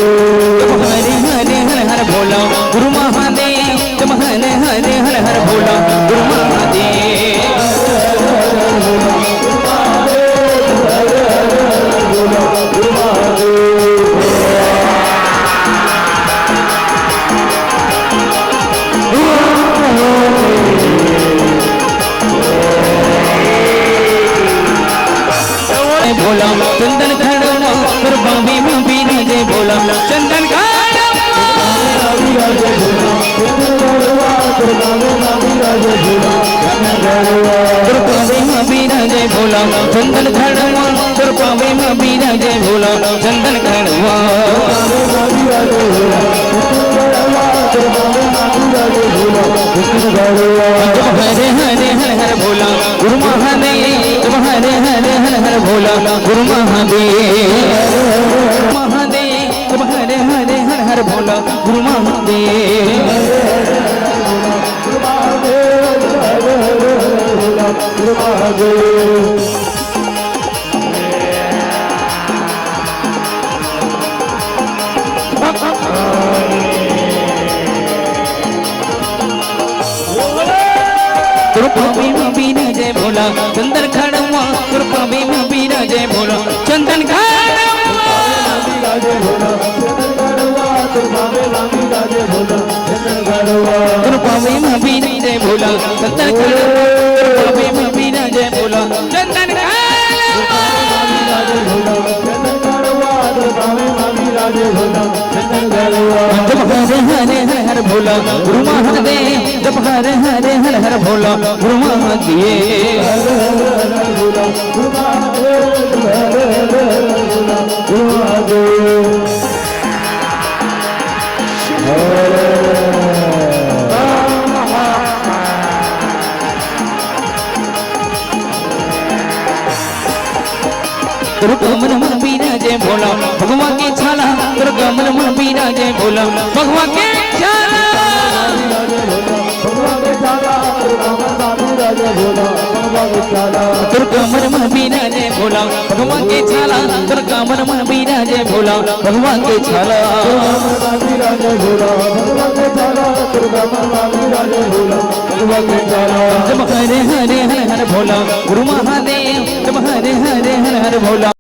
हरे हरे हर हर भोला गुरु महादेव जब हरे हरे हर हर भोला गुरु महादेव भोला चंदन खड़वा और बाबी में बीना जय भोला चंदन खड़वा और बाबी में बीना जय भोला चंदन खड़वा और बाबी में बीना जय भोला चंदन खड़वा हरे हरे हर हर भोला गुरु महादेव हरे हरे हर हर भोला गुरु महादेव महादेव हरे हरे हर हर भोला गुरु महादेव कृपावी में बीना जय भोला चंदन खड़वा कृपावी में बीना जय भोला चंदन खड़वा कृपावी में बीना जय भोला चंदन खड़वा कृपावी में बीना जय भोला चंदन जब हरे हरे हर हर भोला गुरु महादेव जब हरे हरे हर हर भोला गुरु महादेव दुर्गमन मन बीना जय भोला भगवान के छाला दुर्गमन मन बीना जय भोला भगवान के छाला दुर्गमन मन बीना जय भोला भगवान के छाला दुर्गमन मन बीना जय भोला भगवान के छाला जब हरे हरे हर हर भोला गुरु महादेव जब हरे हरे हर हर भोला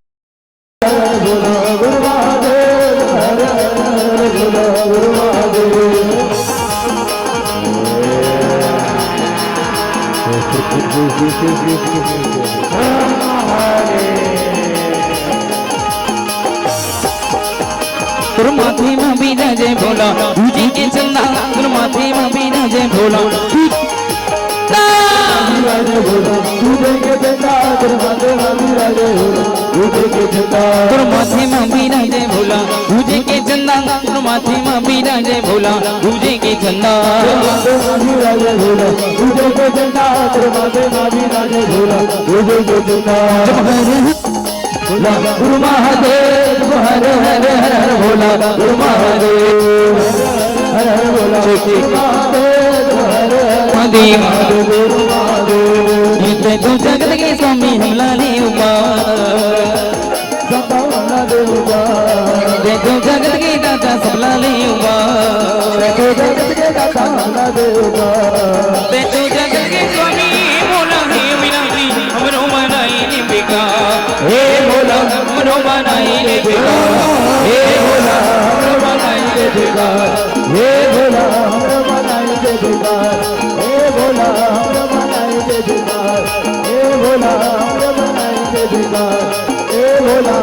गुरु माथे में बीना जय भोला पूजी के चंदा गुरु माथे में बीना जय भोला गुरु माथे में बीना जय भोला पूजे के चंदा गुरु माथे में बीना जय भोला पूजे के चंदा गुरु महादेव हर हर हर हर भोला गुरु महादेव हर हर भोला महादेव तू जगत के स्वामी हमला ले तू जगत के दाता सबला ले तू जगत के स्वामी भोला हे विनाशी हमरो मनाई ने बेका हे भोला हमरो मनाई ने बेका हे भोला हमरो मनाई ने बेका हे भोला हमरो मनाई ने बेका हे भोला हमरो मनाई ने बेका हे भोला हमरो मनाई ने बेका हे भोला।